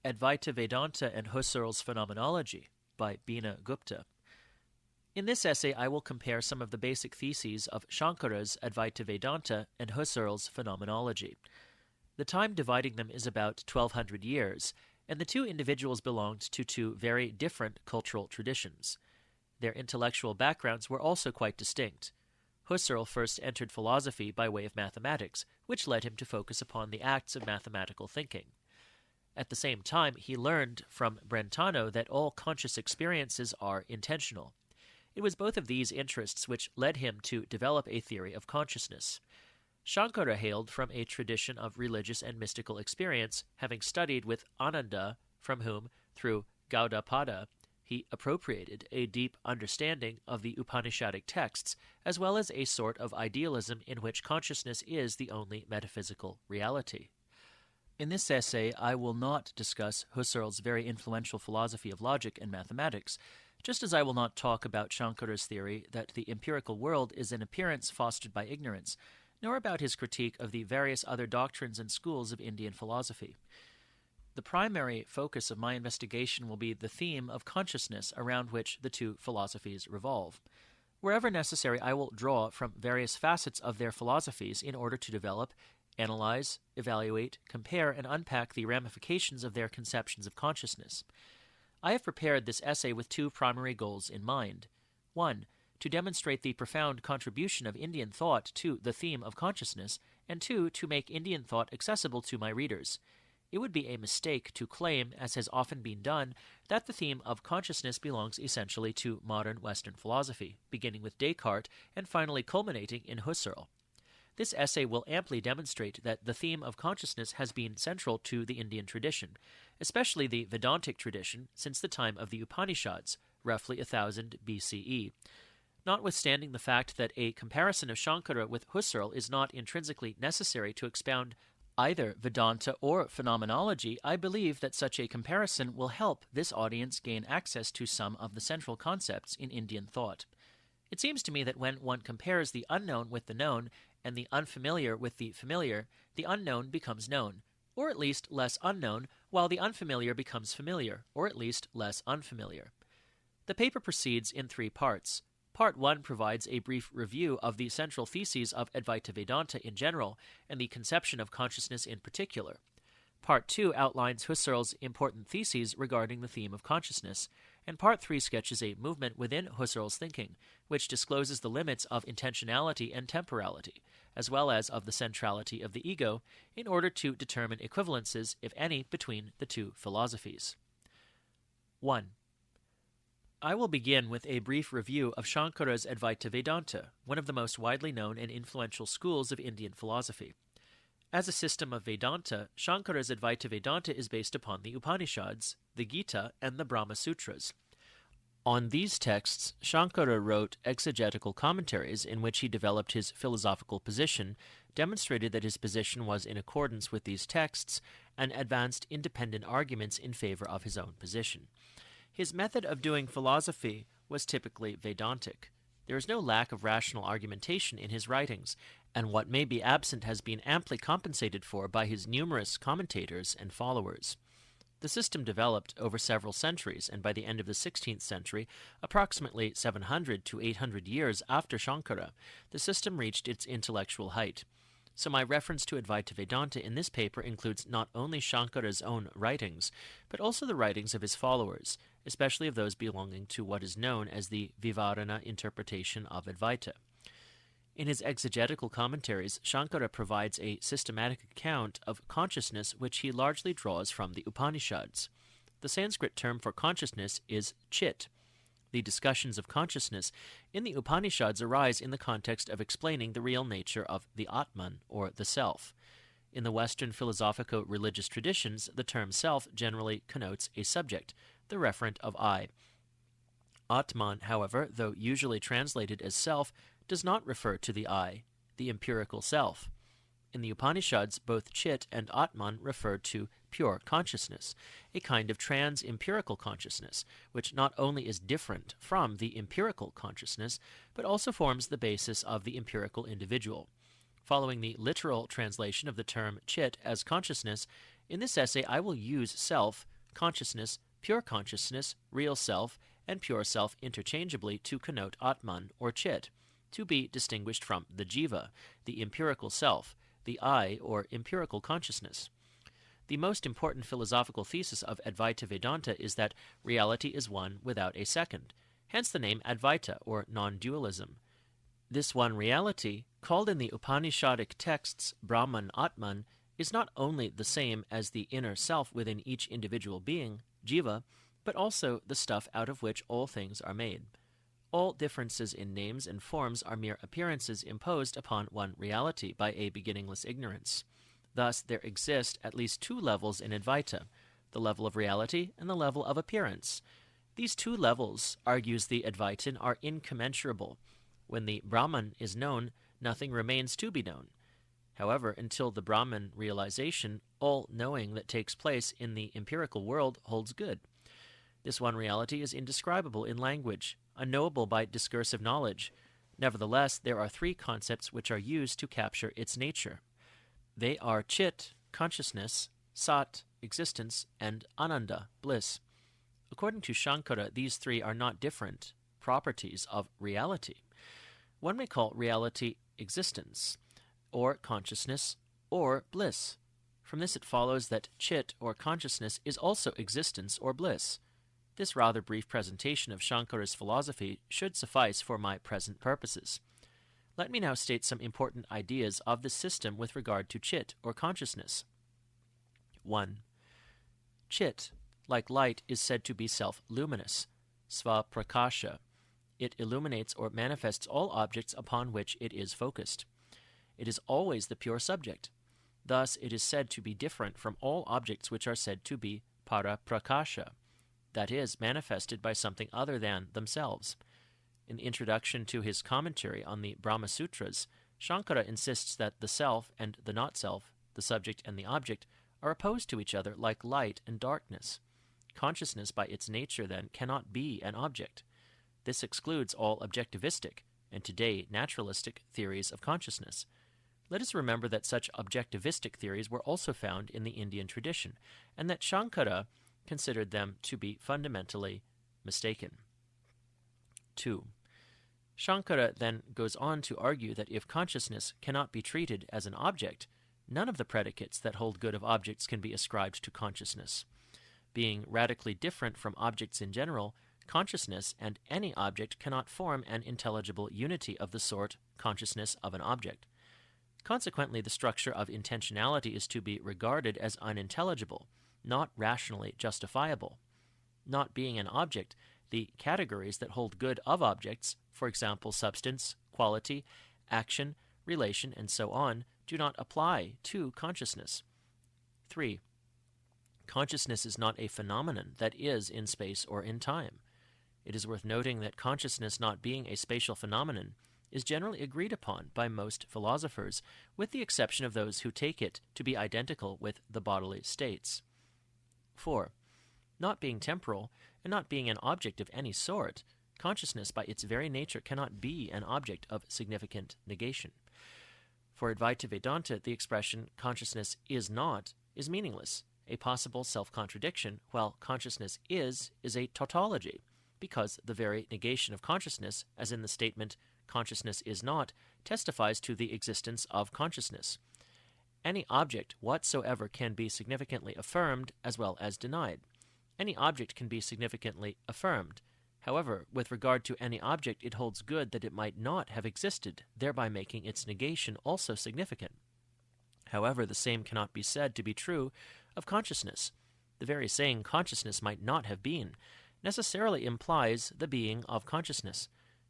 Advaita Vedanta and Husserl's Phenomenology by Bina Gupta. In this essay, I will compare some of the basic theses of Saṃkara's Advaita Vedanta and Husserl's Phenomenology. The time dividing them is about 1200 years, and the two individuals belonged to two very different cultural traditions. Their intellectual backgrounds were also quite distinct. Husserl first entered philosophy by way of mathematics, which led him to focus upon the acts of mathematical thinking. At the same time, he learned from Brentano that all conscious experiences are intentional. It was both of these interests which led him to develop a theory of consciousness. Saṃkara hailed from a tradition of religious and mystical experience, having studied with Ānanda, from whom, through Gauḍapāda, he appropriated a deep understanding of the Upaniṣadic texts, as well as a sort of idealism in which consciousness is the only metaphysical reality. In this essay, I will not discuss Husserl's very influential philosophy of logic and mathematics, just as I will not talk about Saṃkara's theory that the empirical world is an appearance fostered by ignorance, nor about his critique of the various other doctrines and schools of Indian philosophy. The primary focus of my investigation will be the theme of consciousness around which the two philosophies revolve. Wherever necessary, I will draw from various facets of their philosophies in order to develop, analyze, evaluate, compare, and unpack the ramifications of their conceptions of consciousness. I have prepared this essay with two primary goals in mind. 1. To demonstrate the profound contribution of Indian thought to the theme of consciousness, and 2. To make Indian thought accessible to my readers. It would be a mistake to claim, as has often been done, that the theme of consciousness belongs essentially to modern Western philosophy, beginning with Descartes and finally culminating in Husserl. This essay will amply demonstrate that the theme of consciousness has been central to the Indian tradition, especially the Vedantic tradition, since the time of the Upanishads, roughly 1000 BCE. Notwithstanding the fact that a comparison of Saṃkara with Husserl is not intrinsically necessary to expound either Vedanta or Phenomenology, I believe that such a comparison will help this audience gain access to some of the central concepts in Indian thought. It seems to me that when one compares the unknown with the known and the unfamiliar with the familiar, the unknown becomes known, or at least less unknown, while the unfamiliar becomes familiar, or at least less unfamiliar. The paper proceeds in 3 parts. Part 1 provides a brief review of the central theses of Advaita Vedanta in general and the conception of consciousness in particular. Part 2 outlines Husserl's important theses regarding the theme of consciousness, and Part 3 sketches a movement within Husserl's thinking, which discloses the limits of intentionality and temporality, as well as of the centrality of the ego, in order to determine equivalences, if any, between the two philosophies. 1. I will begin with a brief review of Saṃkara's Advaita Vedanta, one of the most widely known and influential schools of Indian philosophy. As a system of Vedanta, Saṃkara's Advaita Vedanta is based upon the Upanishads, the Gita, and the Brahma Sutras. On these texts, Saṃkara wrote exegetical commentaries in which he developed his philosophical position, demonstrated that his position was in accordance with these texts, and advanced independent arguments in favor of his own position. His method of doing philosophy was typically Vedantic. There is no lack of rational argumentation in his writings, and what may be absent has been amply compensated for by his numerous commentators and followers. The system developed over several centuries, and by the end of the 16th century, approximately 700 to 800 years after Saṃkara, the system reached its intellectual height. So my reference to Advaita Vedanta in this paper includes not only Saṃkara's own writings, but also the writings of his followers, especially of those belonging to what is known as the Vivarana interpretation of Advaita. In his exegetical commentaries, Saṃkara provides a systematic account of consciousness which he largely draws from the Upanishads. The Sanskrit term for consciousness is chit. The discussions of consciousness in the Upanishads arise in the context of explaining the real nature of the Atman, or the self. In the Western philosophico-religious traditions, the term self generally connotes a subject, the referent of I. Atman, however, though usually translated as self, does not refer to the I, the empirical self. In the Upanishads, both Chit and Atman refer to pure consciousness, a kind of trans-empirical consciousness, which not only is different from the empirical consciousness, but also forms the basis of the empirical individual. Following the literal translation of the term Chit as consciousness, in this essay I will use self, consciousness, pure consciousness, real self, and pure self interchangeably to connote Atman or Chit, to be distinguished from the Jiva, the empirical self, the I or empirical consciousness. The most important philosophical thesis of Advaita Vedanta is that reality is one without a second, hence the name Advaita or non-dualism. This one reality, called in the Upaniṣadic texts Brahman Atman, is not only the same as the inner self within each individual being, Jiva, but also the stuff out of which all things are made. All differences in names and forms are mere appearances imposed upon one reality by a beginningless ignorance. Thus there exist at least two levels in Advaita, the level of reality and the level of appearance. These two levels, argues the Advaitin, are incommensurable. When the Brahman is known, nothing remains to be known. However, until the Brahman realization, all knowing that takes place in the empirical world holds good. This one reality is indescribable in language, unknowable by discursive knowledge. Nevertheless, there are three concepts which are used to capture its nature. They are Chit, consciousness, Sat, existence, and Ānanda, bliss. According to Saṃkara, these three are not different properties of reality. One may call reality existence, or consciousness, or bliss. From this it follows that Chit, or consciousness, is also existence or bliss. This rather brief presentation of Saṃkara's philosophy should suffice for my present purposes. Let me now state some important ideas of the system with regard to Chit, or consciousness. 1. Chit, like light, is said to be self-luminous, svaprakasha. It illuminates or manifests all objects upon which it is focused. It is always the pure subject. Thus it is said to be different from all objects which are said to be paraprakasha, that is, manifested by something other than themselves. In the introduction to his commentary on the Brahma Sutras, Saṃkara insists that the self and the not-self, the subject and the object, are opposed to each other like light and darkness. Consciousness by its nature, then, cannot be an object. This excludes all objectivistic, and today naturalistic, theories of consciousness. Let us remember that such objectivistic theories were also found in the Indian tradition, and that Saṃkara considered them to be fundamentally mistaken. 2. Saṃkara then goes on to argue that if consciousness cannot be treated as an object, none of the predicates that hold good of objects can be ascribed to consciousness. Being radically different from objects in general, consciousness and any object cannot form an intelligible unity of the sort consciousness of an object. Consequently, the structure of intentionality is to be regarded as unintelligible, not rationally justifiable. Not being an object, the categories that hold good of objects, for example, substance, quality, action, relation, and so on, do not apply to consciousness. 3. Consciousness is not a phenomenon that is in space or in time. It is worth noting that consciousness not being a spatial phenomenon is generally agreed upon by most philosophers, with the exception of those who take it to be identical with the bodily states. 4. Not being temporal, and not being an object of any sort, consciousness by its very nature cannot be an object of significant negation. For Advaita Vedanta, the expression consciousness is not is meaningless, a possible self-contradiction, while consciousness is a tautology, because the very negation of consciousness, as in the statement consciousness is not, testifies to the existence of consciousness. Any object whatsoever can be significantly affirmed as well as denied. Any object can be significantly affirmed. However, with regard to any object, it holds good that it might not have existed, thereby making its negation also significant. However, the same cannot be said to be true of consciousness. The very saying consciousness might not have been necessarily implies the being of consciousness.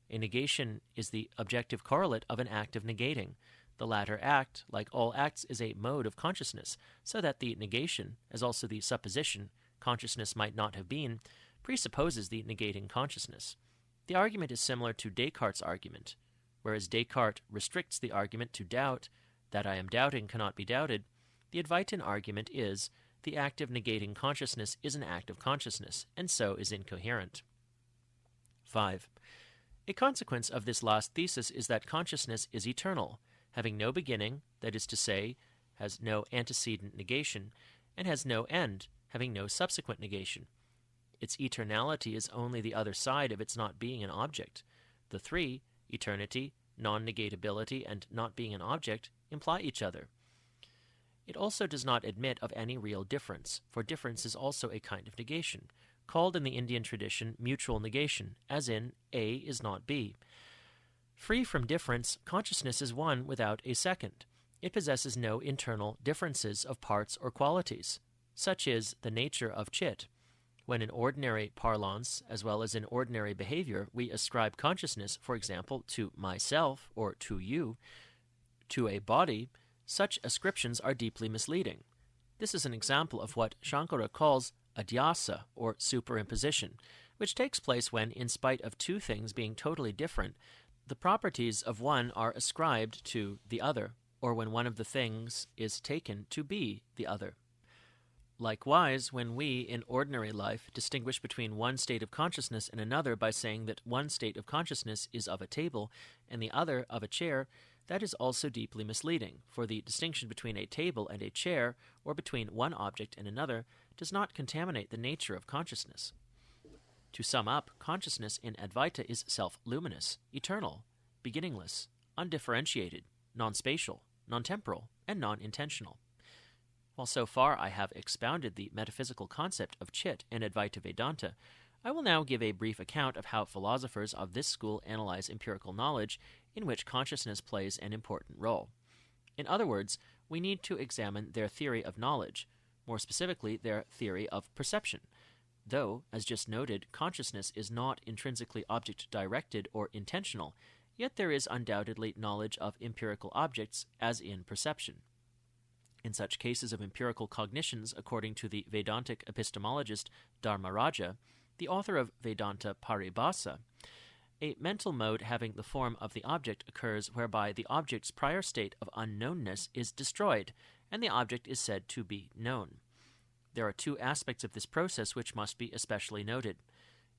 A negation is the objective correlate of an act of negating. The latter act, like all acts, is a mode of consciousness, so that the negation, as also the supposition, consciousness might not have been, presupposes the negating consciousness. The argument is similar to Descartes' argument. Whereas Descartes restricts the argument to doubt, that I am doubting cannot be doubted, the Advaitin argument is, the act of negating consciousness is an act of consciousness, and so is incoherent. 5. A consequence of this last thesis is that consciousness is eternal, having no beginning, that is to say, has no antecedent negation, and has no end, having no subsequent negation. Its eternality is only the other side of its not being an object. The three, eternity, non-negatability, and not being an object, imply each other. It also does not admit of any real difference, for difference is also a kind of negation, called in the Indian tradition mutual negation, as in A is not B. Free from difference, consciousness is one without a second. It possesses no internal differences of parts or qualities. Such is the nature of chit. When in ordinary parlance, as well as in ordinary behavior, we ascribe consciousness, for example, to myself or to you, to a body, such ascriptions are deeply misleading. This is an example of what Saṃkara calls adhyasa, or superimposition, which takes place when, in spite of two things being totally different, the properties of one are ascribed to the other, or when one of the things is taken to be the other. Likewise, when we, in ordinary life, distinguish between one state of consciousness and another by saying that one state of consciousness is of a table and the other of a chair, that is also deeply misleading, for the distinction between a table and a chair, or between one object and another, does not contaminate the nature of consciousness. To sum up, consciousness in Advaita is self-luminous, eternal, beginningless, undifferentiated, non-spatial, non-temporal, and non-intentional. While so far I have expounded the metaphysical concept of chit in Advaita Vedanta, I will now give a brief account of how philosophers of this school analyze empirical knowledge, in which consciousness plays an important role. In other words, we need to examine their theory of knowledge, more specifically their theory of perception. Though, as just noted, consciousness is not intrinsically object-directed or intentional, yet there is undoubtedly knowledge of empirical objects, as in perception. In such cases of empirical cognitions, according to the Vedantic epistemologist Dharmaraja, the author of Vedanta Paribhasa, a mental mode having the form of the object occurs whereby the object's prior state of unknownness is destroyed, and the object is said to be known. There are two aspects of this process which must be especially noted.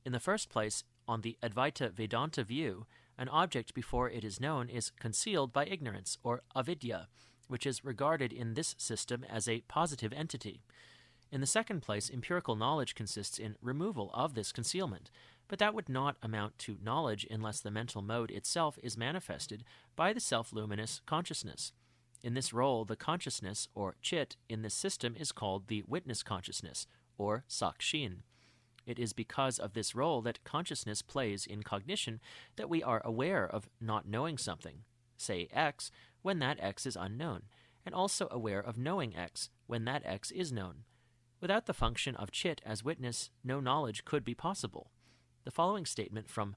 In the first place, on the Advaita Vedanta view, an object before it is known is concealed by ignorance, or avidya, which is regarded in this system as a positive entity. In the second place, empirical knowledge consists in removal of this concealment, but that would not amount to knowledge unless the mental mode itself is manifested by the self-luminous consciousness. In this role, the consciousness, or chit, in this system is called the witness consciousness, or sakshin. It is because of this role that consciousness plays in cognition that we are aware of not knowing something, say X, when that X is unknown, and also aware of knowing X, when that X is known. Without the function of chit as witness, no knowledge could be possible. The following statement from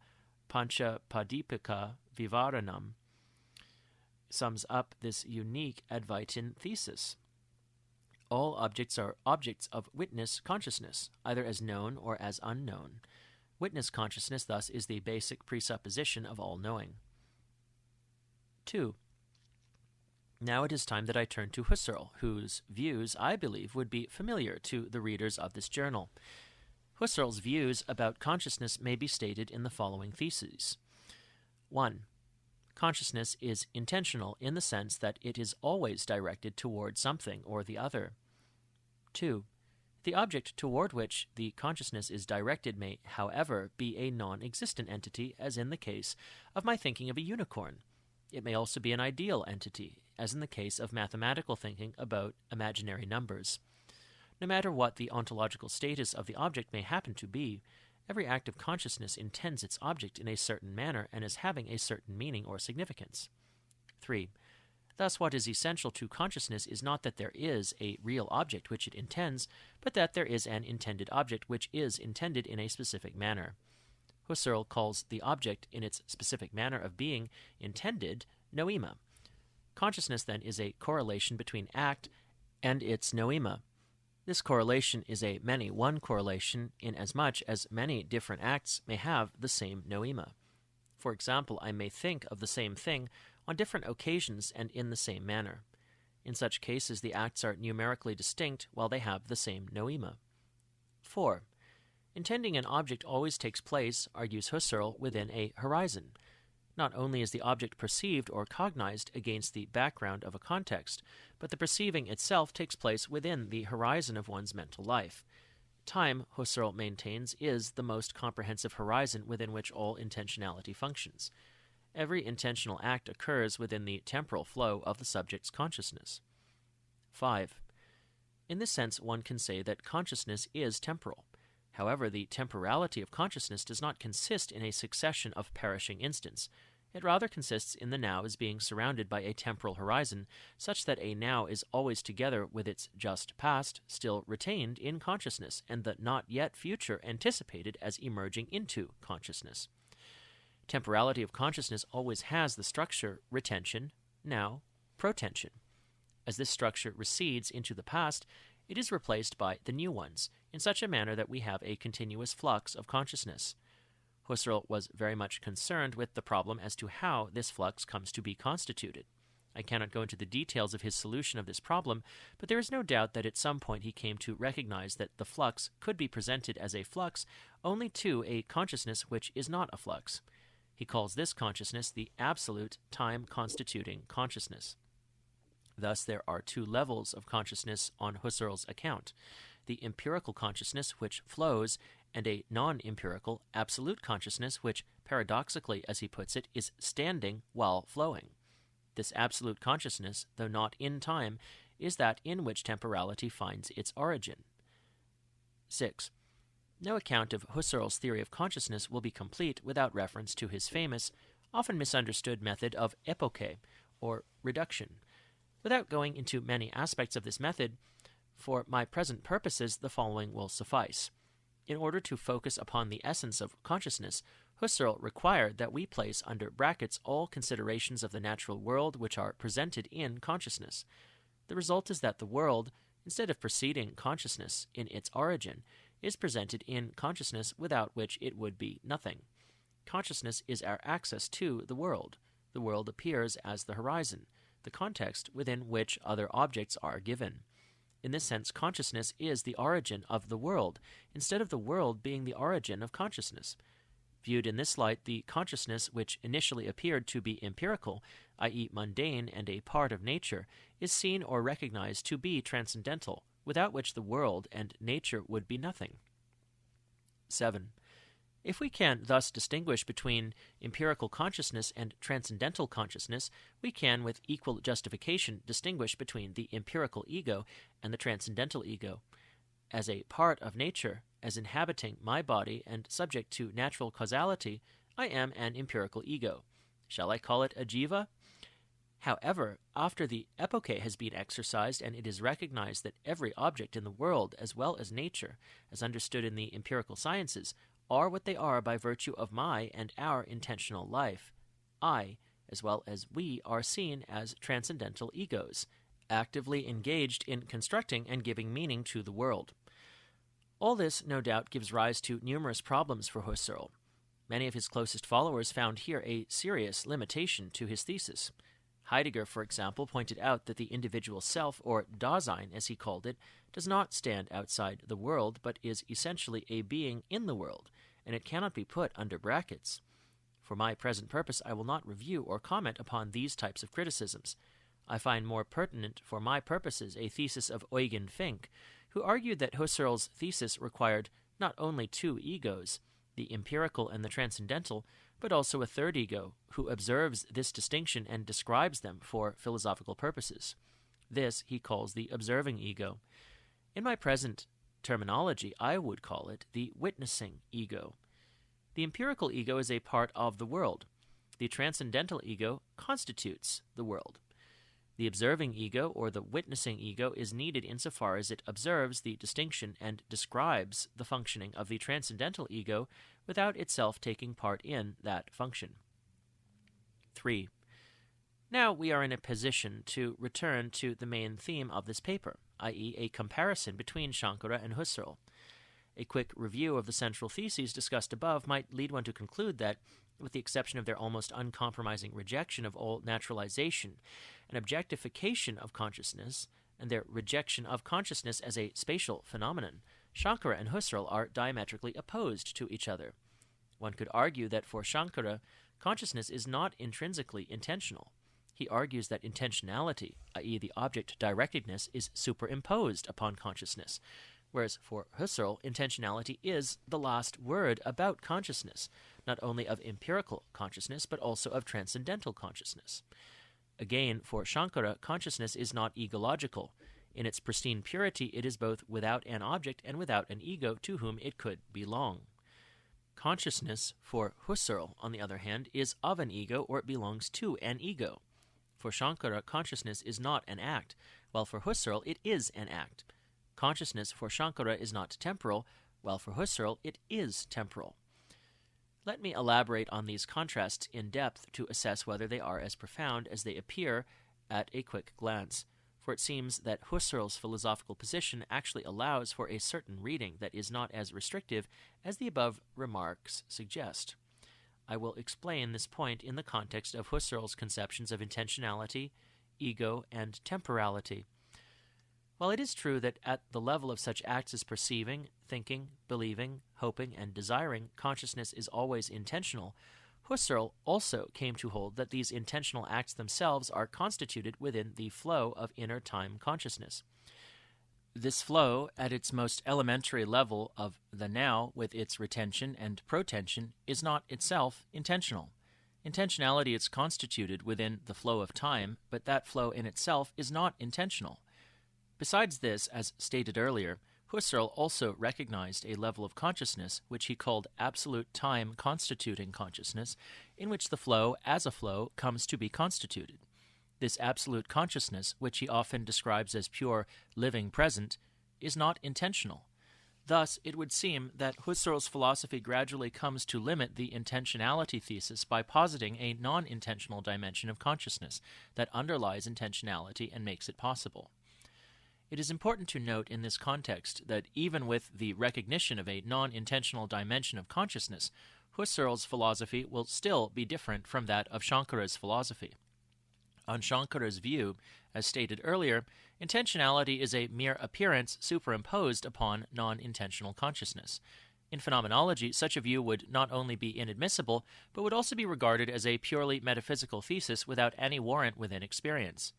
Pañcapadipika Vivaranam sums up this unique Advaitin thesis. All objects are objects of witness consciousness, either as known or as unknown. Witness consciousness, thus, is the basic presupposition of all knowing. 2. Now it is time that I turn to Husserl, whose views, I believe, would be familiar to the readers of this journal. Husserl's views about consciousness may be stated in the following theses. 1. Consciousness is intentional in the sense that it is always directed toward something or the other. 2. The object toward which the consciousness is directed may, however, be a non-existent entity, as in the case of my thinking of a unicorn. It may also be an ideal entity, as in the case of mathematical thinking about imaginary numbers. No matter what the ontological status of the object may happen to be, every act of consciousness intends its object in a certain manner and is having a certain meaning or significance. 3. Thus, what is essential to consciousness is not that there is a real object which it intends, but that there is an intended object which is intended in a specific manner. Husserl calls the object, in its specific manner of being intended, noema. Consciousness, then, is a correlation between act and its noema. This correlation is a many-one correlation inasmuch as many different acts may have the same noema. For example, I may think of the same thing on different occasions and in the same manner. In such cases, the acts are numerically distinct while they have the same noema. 4. Intending an object always takes place, argues Husserl, within a horizon. Not only is the object perceived or cognized against the background of a context, but the perceiving itself takes place within the horizon of one's mental life. Time, Husserl maintains, is the most comprehensive horizon within which all intentionality functions. Every intentional act occurs within the temporal flow of the subject's consciousness. 5. In this sense, one can say that consciousness is temporal. However, the temporality of consciousness does not consist in a succession of perishing instants. It rather consists in the now as being surrounded by a temporal horizon, such that a now is always together with its just past, still retained in consciousness, and the not yet future anticipated as emerging into consciousness. Temporality of consciousness always has the structure retention, now, protension. As this structure recedes into the past, it is replaced by the new ones, in such a manner that we have a continuous flux of consciousness. Husserl was very much concerned with the problem as to how this flux comes to be constituted. I cannot go into the details of his solution of this problem, but there is no doubt that at some point he came to recognize that the flux could be presented as a flux only to a consciousness which is not a flux. He calls this consciousness the absolute time-constituting consciousness. Thus, there are two levels of consciousness on Husserl's account: the empirical consciousness which flows, and a non-empirical absolute consciousness which, paradoxically, as he puts it, is standing while flowing. This absolute consciousness, though not in time, is that in which temporality finds its origin. 6. No account of Husserl's theory of consciousness will be complete without reference to his famous, often misunderstood method of epoche, or reduction. Without going into many aspects of this method, for my present purposes the following will suffice. In order to focus upon the essence of consciousness, Husserl required that we place under brackets all considerations of the natural world which are presented in consciousness. The result is that the world, instead of preceding consciousness in its origin, is presented in consciousness, without which it would be nothing. Consciousness is our access to the world. The world appears as the horizon, the context within which other objects are given. In this sense, consciousness is the origin of the world, instead of the world being the origin of consciousness. Viewed in this light, the consciousness which initially appeared to be empirical, i.e. mundane and a part of nature, is seen or recognized to be transcendental, without which the world and nature would be nothing. 7. If we can thus distinguish between empirical consciousness and transcendental consciousness, we can with equal justification distinguish between the empirical ego and the transcendental ego. As a part of nature, as inhabiting my body and subject to natural causality, I am an empirical ego. Shall I call it a jiva? However, after the epoche has been exercised and it is recognized that every object in the world, as well as nature, as understood in the empirical sciences, are what they are by virtue of my and our intentional life, I, as well as we, are seen as transcendental egos, actively engaged in constructing and giving meaning to the world. All this, no doubt, gives rise to numerous problems for Husserl. Many of his closest followers found here a serious limitation to his thesis. Heidegger, for example, pointed out that the individual self, or Dasein as he called it, does not stand outside the world, but is essentially a being in the world, and it cannot be put under brackets. For my present purpose, I will not review or comment upon these types of criticisms. I find more pertinent for my purposes a thesis of Eugen Fink, who argued that Husserl's thesis required not only two egos, the empirical and the transcendental, but also a third ego, who observes this distinction and describes them for philosophical purposes. This he calls the observing ego. In my present terminology, I would call it the witnessing ego. The empirical ego is a part of the world. The transcendental ego constitutes the world. The observing ego, or the witnessing ego, is needed insofar as it observes the distinction and describes the functioning of the transcendental ego without itself taking part in that function. 3. Now we are in a position to return to the main theme of this paper, i.e. a comparison between Saṃkara and Husserl. A quick review of the central theses discussed above might lead one to conclude that, with the exception of their almost uncompromising rejection of all naturalization and objectification of consciousness, and their rejection of consciousness as a spatial phenomenon, Saṃkara and Husserl are diametrically opposed to each other. One could argue that for Saṃkara, consciousness is not intrinsically intentional. He argues that intentionality, i.e. the object-directedness, is superimposed upon consciousness, whereas for Husserl, intentionality is the last word about consciousness, not only of empirical consciousness, but also of transcendental consciousness. Again, for Saṃkara, consciousness is not egological. In its pristine purity, it is both without an object and without an ego to whom it could belong. Consciousness, for Husserl, on the other hand, is of an ego, or it belongs to an ego. For Saṃkara, consciousness is not an act, while for Husserl it is an act. Consciousness for Saṃkara is not temporal, while for Husserl it is temporal. Let me elaborate on these contrasts in depth to assess whether they are as profound as they appear at a quick glance, for it seems that Husserl's philosophical position actually allows for a certain reading that is not as restrictive as the above remarks suggest. I will explain this point in the context of Husserl's conceptions of intentionality, ego, and temporality. While it is true that at the level of such acts as perceiving, thinking, believing, hoping, and desiring, consciousness is always intentional, Husserl also came to hold that these intentional acts themselves are constituted within the flow of inner time consciousness. This flow, at its most elementary level of the now, with its retention and protension, is not itself intentional. Intentionality is constituted within the flow of time, but that flow in itself is not intentional. Besides this, as stated earlier, Husserl also recognized a level of consciousness which he called absolute time constituting consciousness, in which the flow, as a flow, comes to be constituted. This absolute consciousness, which he often describes as pure living present, is not intentional. Thus, it would seem that Husserl's philosophy gradually comes to limit the intentionality thesis by positing a non-intentional dimension of consciousness that underlies intentionality and makes it possible. It is important to note in this context that even with the recognition of a non-intentional dimension of consciousness, Husserl's philosophy will still be different from that of Saṃkara's philosophy. On Saṃkara's view, as stated earlier, intentionality is a mere appearance superimposed upon non-intentional consciousness. In Phenomenology, such a view would not only be inadmissible, but would also be regarded as a purely metaphysical thesis without any warrant within experience.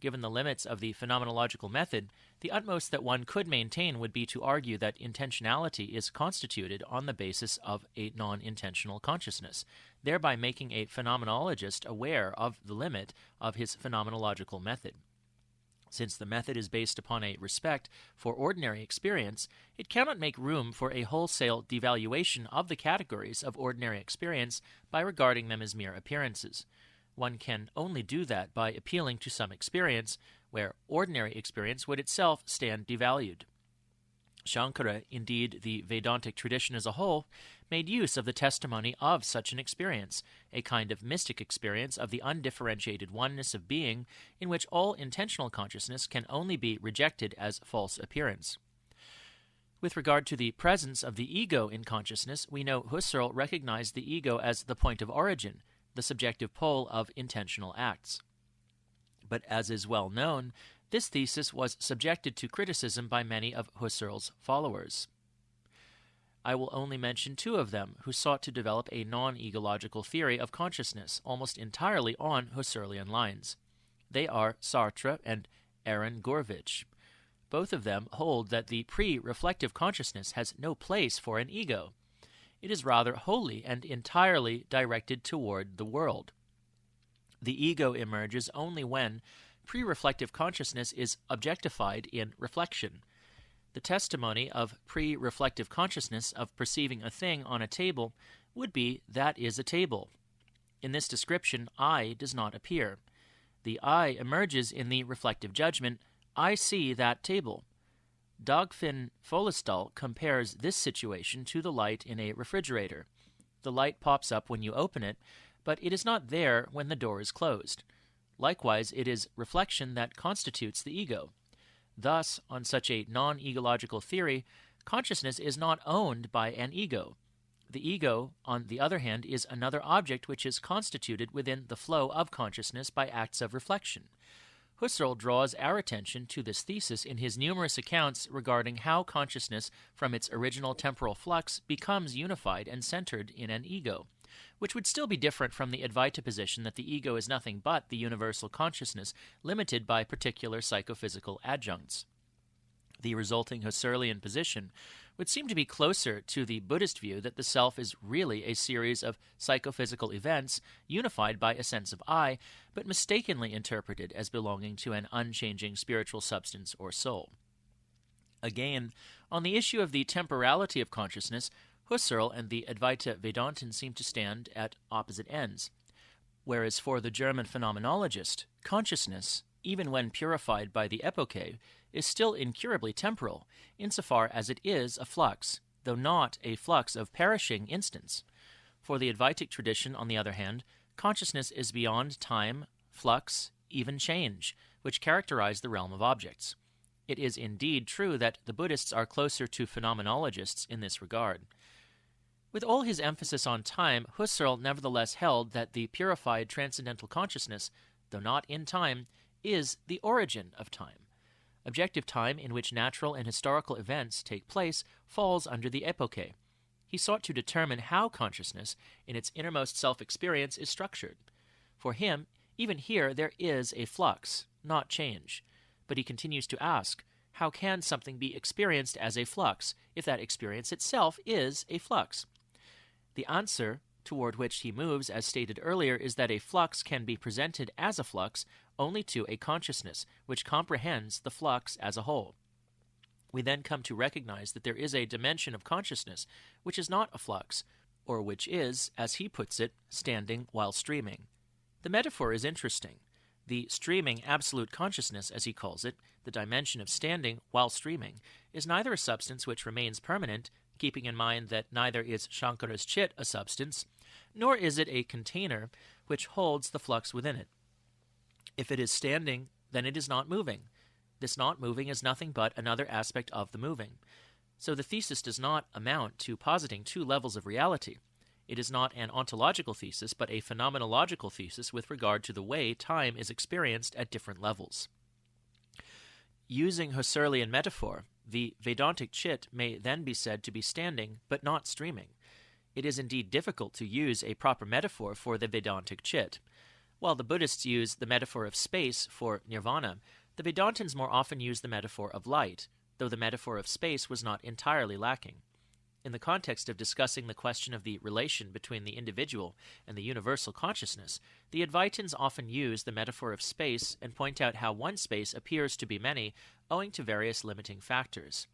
Given the limits of the phenomenological method, the utmost that one could maintain would be to argue that intentionality is constituted on the basis of a non-intentional consciousness, thereby making a phenomenologist aware of the limit of his phenomenological method. Since the method is based upon a respect for ordinary experience, it cannot make room for a wholesale devaluation of the categories of ordinary experience by regarding them as mere appearances. One can only do that by appealing to some experience, where ordinary experience would itself stand devalued. Saṃkara, indeed the Vedantic tradition as a whole, made use of the testimony of such an experience, a kind of mystic experience of the undifferentiated oneness of being, in which all intentional consciousness can only be rejected as false appearance. With regard to the presence of the ego in consciousness, we know Husserl recognized the ego as the point of origin, the subjective pole of intentional acts. But as is well known, this thesis was subjected to criticism by many of Husserl's followers. I will only mention two of them who sought to develop a non-egological theory of consciousness, almost entirely on Husserlian lines. They are Sartre and Aaron Gurevitch. Both of them hold that the pre-reflective consciousness has no place for an ego. It is rather wholly and entirely directed toward the world. The ego emerges only when pre-reflective consciousness is objectified in reflection. The testimony of pre-reflective consciousness of perceiving a thing on a table would be that is a table. In this description, I does not appear. The I emerges in the reflective judgment, I see that table. Dagfinn Follestad compares this situation to the light in a refrigerator. The light pops up when you open it, but it is not there when the door is closed. Likewise, it is reflection that constitutes the ego. Thus, on such a non-egological theory, consciousness is not owned by an ego. The ego, on the other hand, is another object which is constituted within the flow of consciousness by acts of reflection. Husserl draws our attention to this thesis in his numerous accounts regarding how consciousness, from its original temporal flux, becomes unified and centered in an ego. which would still be different from the Advaita position that the ego is nothing but the universal consciousness limited by particular psychophysical adjuncts. The resulting Husserlian position would seem to be closer to the Buddhist view that the self is really a series of psychophysical events unified by a sense of I, but mistakenly interpreted as belonging to an unchanging spiritual substance or soul. Again, on the issue of the temporality of consciousness, Husserl and the Advaita Vedantin seem to stand at opposite ends. Whereas for the German phenomenologist, consciousness, even when purified by the epoche, is still incurably temporal, insofar as it is a flux, though not a flux of perishing instants. For the Advaitic tradition, on the other hand, consciousness is beyond time, flux, even change, which characterize the realm of objects. It is indeed true that the Buddhists are closer to phenomenologists in this regard. With all his emphasis on time, Husserl nevertheless held that the purified transcendental consciousness, though not in time, is the origin of time. Objective time, in which natural and historical events take place, falls under the epoche. He sought to determine how consciousness, in its innermost self-experience, is structured. For him, even here there is a flux, not change. But he continues to ask, how can something be experienced as a flux, if that experience itself is a flux? The answer, toward which he moves, as stated earlier, is that a flux can be presented as a flux only to a consciousness which comprehends the flux as a whole. We then come to recognize that there is a dimension of consciousness which is not a flux, or which is, as he puts it, standing while streaming. The metaphor is interesting. The streaming absolute consciousness, as he calls it, the dimension of standing while streaming, is neither a substance which remains permanent, keeping in mind that neither is Saṃkara's chit a substance, nor is it a container which holds the flux within it. If it is standing, then it is not moving. This not moving is nothing but another aspect of the moving. So the thesis does not amount to positing two levels of reality. It is not an ontological thesis, but a phenomenological thesis with regard to the way time is experienced at different levels. Using Husserlian metaphor, the Vedantic chit may then be said to be standing, but not streaming. It is indeed difficult to use a proper metaphor for the Vedantic chit. While the Buddhists use the metaphor of space for nirvana, the Vedantins more often use the metaphor of light, though the metaphor of space was not entirely lacking. In the context of discussing the question of the relation between the individual and the universal consciousness, the Advaitins often use the metaphor of space and point out how one space appears to be many, owing to various limiting factors.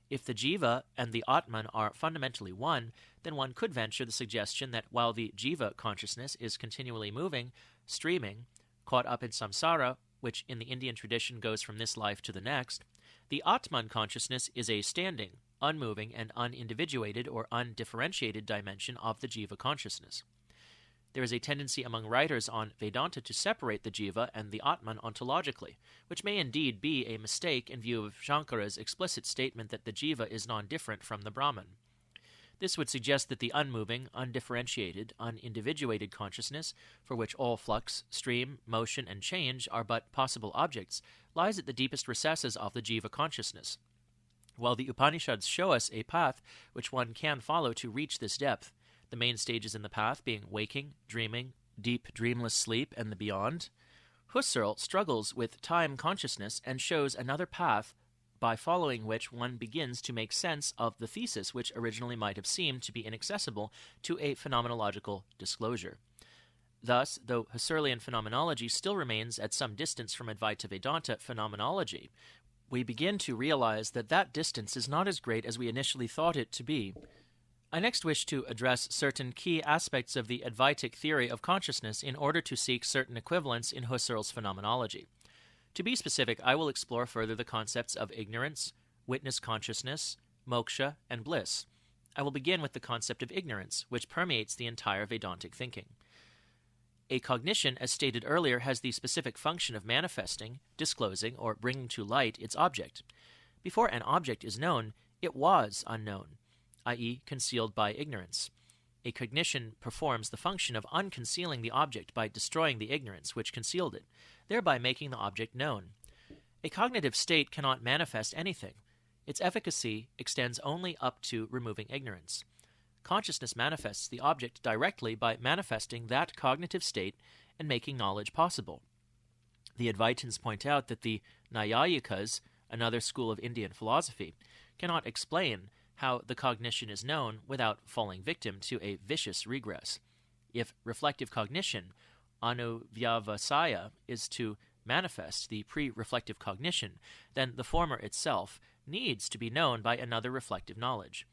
If the jiva and the Atman are fundamentally one, then one could venture the suggestion that while the jiva consciousness is continually moving, streaming, caught up in samsara, which in the Indian tradition goes from this life to the next, the Atman consciousness is a standing, unmoving, and unindividuated or undifferentiated dimension of the jiva consciousness. There is a tendency among writers on Vedanta to separate the jiva and the Atman ontologically, which may indeed be a mistake in view of Saṃkara's explicit statement that the jiva is non-different from the Brahman. This would suggest that the unmoving, undifferentiated, unindividuated consciousness, for which all flux, stream, motion, and change are but possible objects, lies at the deepest recesses of the jiva consciousness. While the Upanishads show us a path which one can follow to reach this depth, the main stages in the path being waking, dreaming, deep dreamless sleep, and the beyond, Husserl struggles with time consciousness and shows another path by following which one begins to make sense of the thesis which originally might have seemed to be inaccessible to a phenomenological disclosure. Thus, though Husserlian phenomenology still remains at some distance from Advaita Vedanta phenomenology, we begin to realize that that distance is not as great as we initially thought it to be. I next wish to address certain key aspects of the Advaitic theory of consciousness in order to seek certain equivalents in Husserl's phenomenology. To be specific, I will explore further the concepts of ignorance, witness consciousness, moksha, and bliss. I will begin with the concept of ignorance, which permeates the entire Vedantic thinking. A cognition, as stated earlier, has the specific function of manifesting, disclosing, or bringing to light its object. Before an object is known, it was unknown, i.e., concealed by ignorance. A cognition performs the function of unconcealing the object by destroying the ignorance which concealed it, thereby making the object known. A cognitive state cannot manifest anything. Its efficacy extends only up to removing ignorance. consciousness manifests the object directly by manifesting that cognitive state and making knowledge possible. The Advaitins point out that the Nayayikas, another school of Indian philosophy, cannot explain how the cognition is known without falling victim to a vicious regress. If reflective cognition, anuvyavasaya, is to manifest the pre-reflective cognition, then the former itself needs to be known by another reflective knowledge.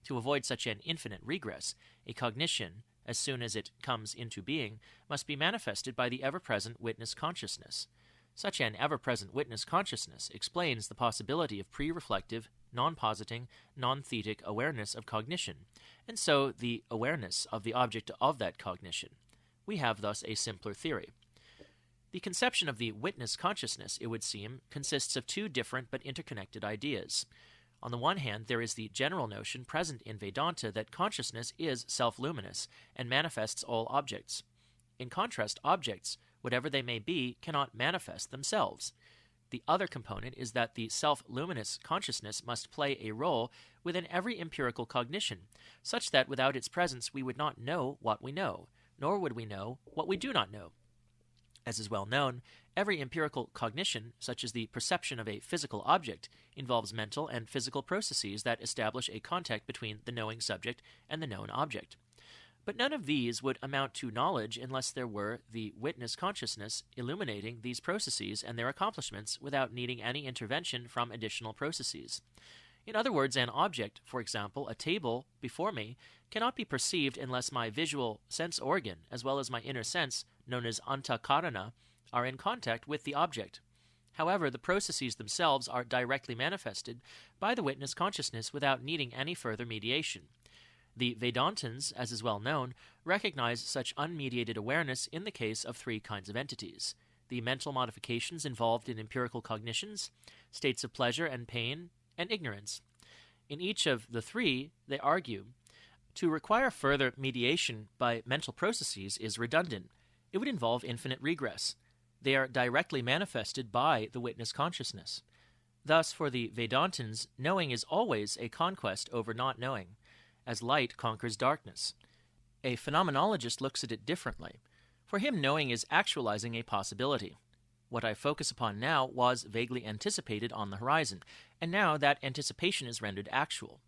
To avoid such an infinite regress, a cognition, as soon as it comes into being, must be manifested by the ever-present witness consciousness. Such an ever-present witness consciousness explains the possibility of pre-reflective, non-positing, non-thetic awareness of cognition, and so the awareness of the object of that cognition. We have thus a simpler theory. The conception of the witness consciousness, it would seem, consists of two different but interconnected ideas. On the one hand, there is the general notion present in Vedanta that consciousness is self-luminous and manifests all objects. In contrast, objects, whatever they may be, cannot manifest themselves. The other component is that the self-luminous consciousness must play a role within every empirical cognition, such that without its presence we would not know what we know, nor would we know what we do not know. As is well known, every empirical cognition, such as the perception of a physical object, involves mental and physical processes that establish a contact between the knowing subject and the known object. But none of these would amount to knowledge unless there were the witness consciousness illuminating these processes and their accomplishments without needing any intervention from additional processes. In other words, an object, for example, a table before me, cannot be perceived unless my visual sense organ, as well as my inner sense, known as antakarana, are in contact with the object. However, the processes themselves are directly manifested by the witness consciousness without needing any further mediation. The Vedantins, as is well known, recognize such unmediated awareness in the case of three kinds of entities: the mental modifications involved in empirical cognitions, states of pleasure and pain, and ignorance. In each of the three, they argue, to require further mediation by mental processes is redundant. It would involve infinite regress. They are directly manifested by the witness consciousness. Thus, for the Vedantins, knowing is always a conquest over not knowing, as light conquers darkness. A phenomenologist looks at it differently. For him, knowing is actualizing a possibility. What I focus upon now was vaguely anticipated on the horizon, and now that anticipation is rendered actual.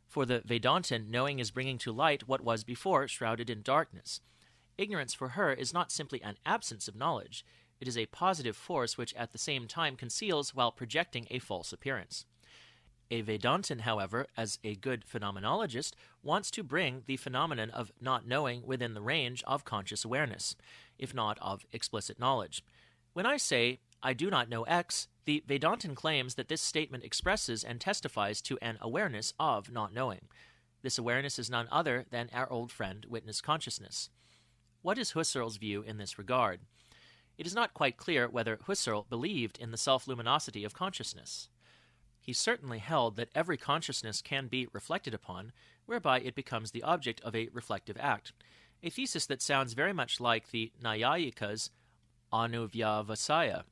For the Vedantin, knowing is bringing to light what was before shrouded in darkness. Ignorance for her is not simply an absence of knowledge. It is a positive force which at the same time conceals while projecting a false appearance. A Vedantin, however, as a good phenomenologist, wants to bring the phenomenon of not knowing within the range of conscious awareness, if not of explicit knowledge. When I say, I do not know X, the Vedantin claims that this statement expresses and testifies to an awareness of not knowing. This awareness is none other than our old friend, witness consciousness. What is Husserl's view in this regard? It is not quite clear whether Husserl believed in the self-luminosity of consciousness. He certainly held that every consciousness can be reflected upon, whereby it becomes the object of a reflective act, a thesis that sounds very much like the Nayayika's anuvyavasaya.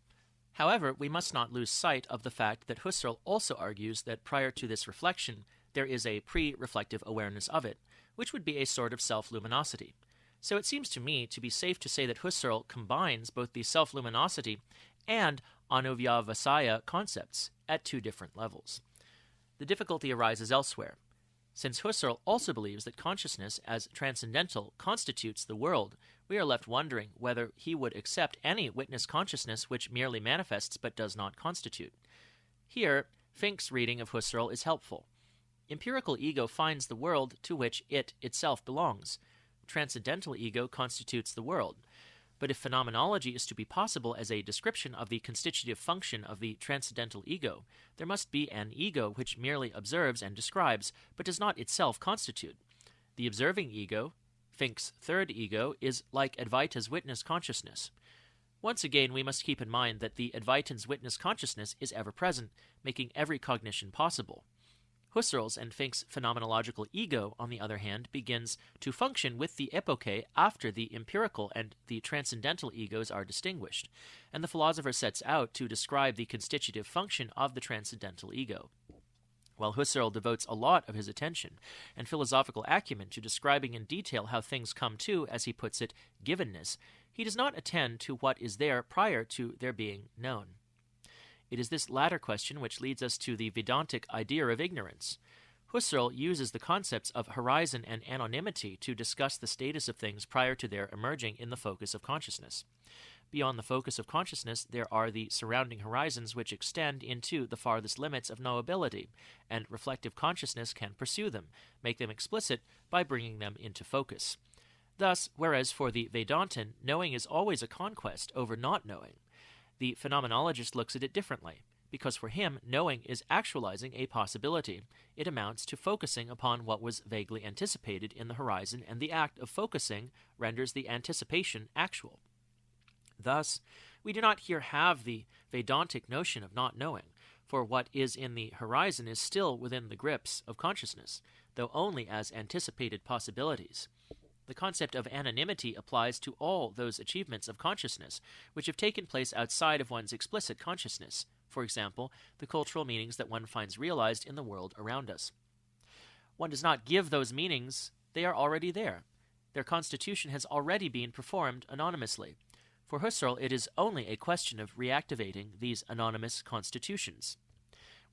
However, we must not lose sight of the fact that Husserl also argues that prior to this reflection, there is a pre-reflective awareness of it, which would be a sort of self-luminosity. So it seems to me to be safe to say that Husserl combines both the self-luminosity and anuvyavasaya concepts at two different levels. The difficulty arises elsewhere. Since Husserl also believes that consciousness as transcendental constitutes the world, we are left wondering whether he would accept any witness consciousness which merely manifests but does not constitute. Here, Fink's reading of Husserl is helpful. Empirical ego finds the world to which it itself belongs. Transcendental ego constitutes the world. But if phenomenology is to be possible as a description of the constitutive function of the transcendental ego, there must be an ego which merely observes and describes, but does not itself constitute. The observing ego, Fink's third ego, is like Advaita's witness consciousness. Once again, we must keep in mind that the Advaitan's witness consciousness is ever present, making every cognition possible. Husserl's and Fink's phenomenological ego, on the other hand, begins to function with the epoche after the empirical and the transcendental egos are distinguished, and the philosopher sets out to describe the constitutive function of the transcendental ego. While Husserl devotes a lot of his attention and philosophical acumen to describing in detail how things come to, as he puts it, givenness, he does not attend to what is there prior to their being known. It is this latter question which leads us to the Vedantic idea of ignorance. Husserl uses the concepts of horizon and anonymity to discuss the status of things prior to their emerging in the focus of consciousness. Beyond the focus of consciousness, there are the surrounding horizons which extend into the farthest limits of knowability, and reflective consciousness can pursue them, make them explicit by bringing them into focus. Thus, whereas for the Vedantin, knowing is always a conquest over not knowing, the phenomenologist looks at it differently, because for him, knowing is actualizing a possibility. It amounts to focusing upon what was vaguely anticipated in the horizon, and the act of focusing renders the anticipation actual. Thus, we do not here have the Vedantic notion of not knowing, for what is in the horizon is still within the grips of consciousness, though only as anticipated possibilities. The concept of anonymity applies to all those achievements of consciousness which have taken place outside of one's explicit consciousness, for example, the cultural meanings that one finds realized in the world around us. One does not give those meanings, they are already there. Their constitution has already been performed anonymously. For Husserl, it is only a question of reactivating these anonymous constitutions.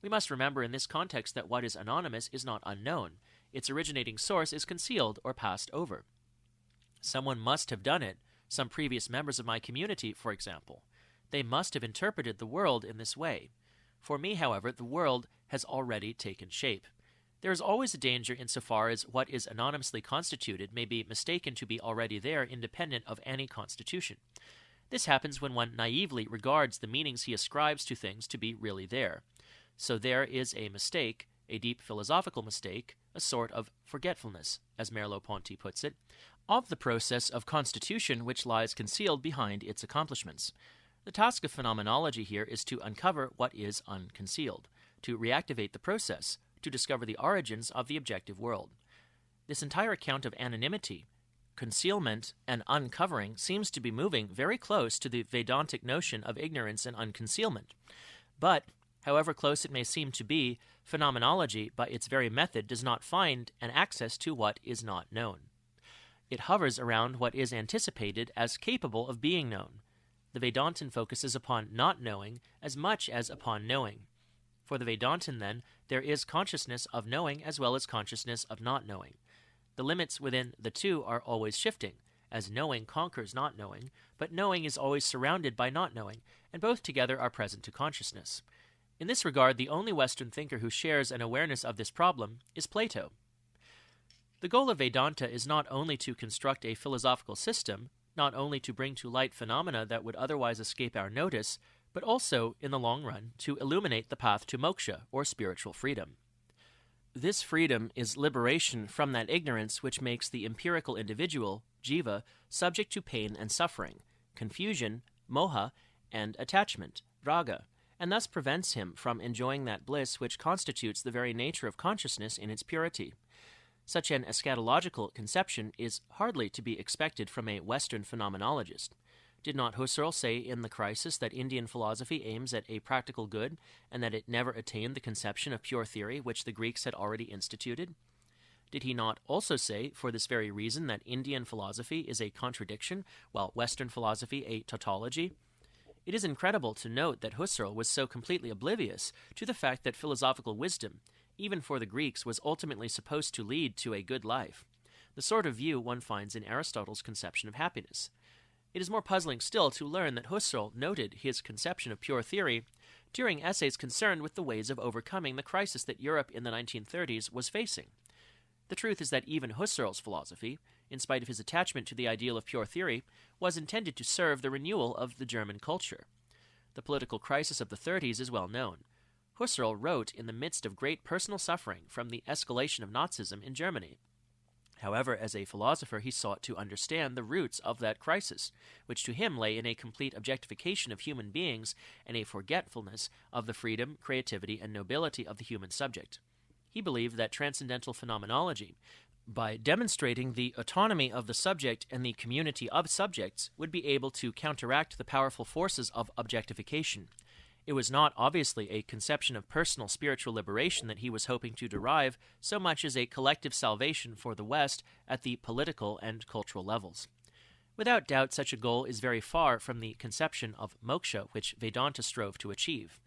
We must remember in this context that what is anonymous is not unknown. Its originating source is concealed or passed over. Someone must have done it, some previous members of my community, for example. They must have interpreted the world in this way. For me, however, the world has already taken shape. There is always a danger insofar as what is anonymously constituted may be mistaken to be already there independent of any constitution. This happens when one naively regards the meanings he ascribes to things to be really there. So there is a mistake, a deep philosophical mistake, a sort of forgetfulness, as Merleau-Ponty puts it, of the process of constitution which lies concealed behind its accomplishments. The task of phenomenology here is to uncover what is unconcealed, to reactivate the process, to discover the origins of the objective world. This entire account of anonymity, concealment, and uncovering seems to be moving very close to the Vedantic notion of ignorance and unconcealment. But, however close it may seem to be, phenomenology, by its very method, does not find an access to what is not known. It hovers around what is anticipated as capable of being known. The Vedantin focuses upon not knowing as much as upon knowing. For the Vedantin, then, there is consciousness of knowing as well as consciousness of not knowing. The limits within the two are always shifting, as knowing conquers not knowing, but knowing is always surrounded by not knowing, and both together are present to consciousness. In this regard, the only Western thinker who shares an awareness of this problem is Plato. The goal of Vedanta is not only to construct a philosophical system, not only to bring to light phenomena that would otherwise escape our notice, but also, in the long run, to illuminate the path to moksha, or spiritual freedom. This freedom is liberation from that ignorance which makes the empirical individual, jiva, subject to pain and suffering, confusion, moha, and attachment, raga, and thus prevents him from enjoying that bliss which constitutes the very nature of consciousness in its purity. Such an eschatological conception is hardly to be expected from a Western phenomenologist. Did not Husserl say in The Crisis that Indian philosophy aims at a practical good, and that it never attained the conception of pure theory which the Greeks had already instituted? Did he not also say, for this very reason, that Indian philosophy is a contradiction, while Western philosophy a tautology? It is incredible to note that Husserl was so completely oblivious to the fact that philosophical wisdom, even for the Greeks, was ultimately supposed to lead to a good life, the sort of view one finds in Aristotle's conception of happiness. It is more puzzling still to learn that Husserl noted his conception of pure theory during essays concerned with the ways of overcoming the crisis that Europe in the 1930s was facing. The truth is that even Husserl's philosophy, in spite of his attachment to the ideal of pure theory, was intended to serve the renewal of the German culture. The political crisis of the 30s is well known. Husserl wrote in the midst of great personal suffering from the escalation of Nazism in Germany. However, as a philosopher, he sought to understand the roots of that crisis, which to him lay in a complete objectification of human beings and a forgetfulness of the freedom, creativity, and nobility of the human subject. He believed that transcendental phenomenology, by demonstrating the autonomy of the subject and the community of subjects, would be able to counteract the powerful forces of objectification. It was not obviously a conception of personal spiritual liberation that he was hoping to derive so much as a collective salvation for the West at the political and cultural levels. Without doubt, such a goal is very far from the conception of moksha which Vedanta strove to achieve.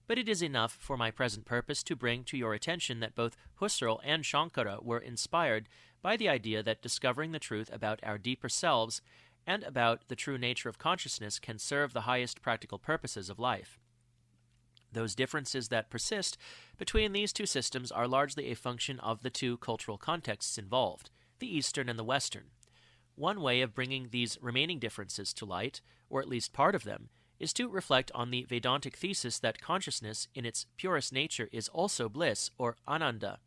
But it is enough for my present purpose to bring to your attention that both Husserl and Saṃkara were inspired by the idea that discovering the truth about our deeper selves and about the true nature of consciousness can serve the highest practical purposes of life. Those differences that persist between these two systems are largely a function of the two cultural contexts involved, the Eastern and the Western. One way of bringing these remaining differences to light, or at least part of them, is to reflect on the Vedantic thesis that consciousness in its purest nature is also bliss, or Ānanda.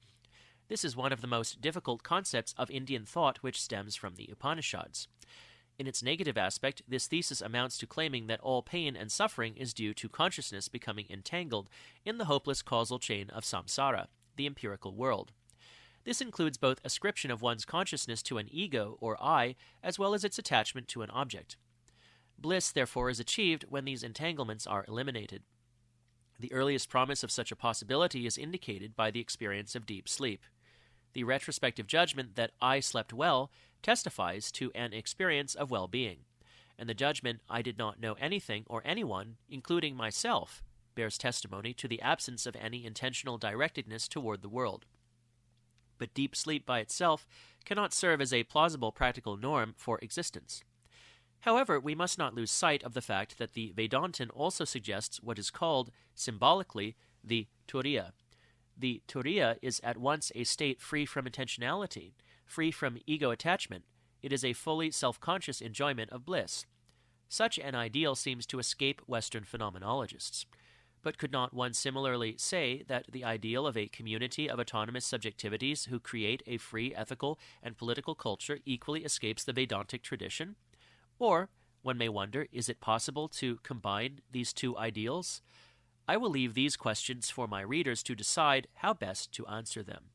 This is one of the most difficult concepts of Indian thought which stems from the Upanishads. In its negative aspect, this thesis amounts to claiming that all pain and suffering is due to consciousness becoming entangled in the hopeless causal chain of samsara, the empirical world. This includes both ascription of one's consciousness to an ego or I, as well as its attachment to an object. Bliss, therefore, is achieved when these entanglements are eliminated. The earliest promise of such a possibility is indicated by the experience of deep sleep. The retrospective judgment that I slept well testifies to an experience of well-being, and the judgment I did not know anything or anyone, including myself, bears testimony to the absence of any intentional directedness toward the world. But deep sleep by itself cannot serve as a plausible practical norm for existence. However, we must not lose sight of the fact that the Vedantin also suggests what is called, symbolically, the turiya. The turiya is at once a state free from intentionality, free from ego attachment. It is a fully self-conscious enjoyment of bliss. Such an ideal seems to escape Western phenomenologists. But could not one similarly say that the ideal of a community of autonomous subjectivities who create a free ethical and political culture equally escapes the Vedantic tradition? Or, one may wonder, is it possible to combine these two ideals? I will leave these questions for my readers to decide how best to answer them.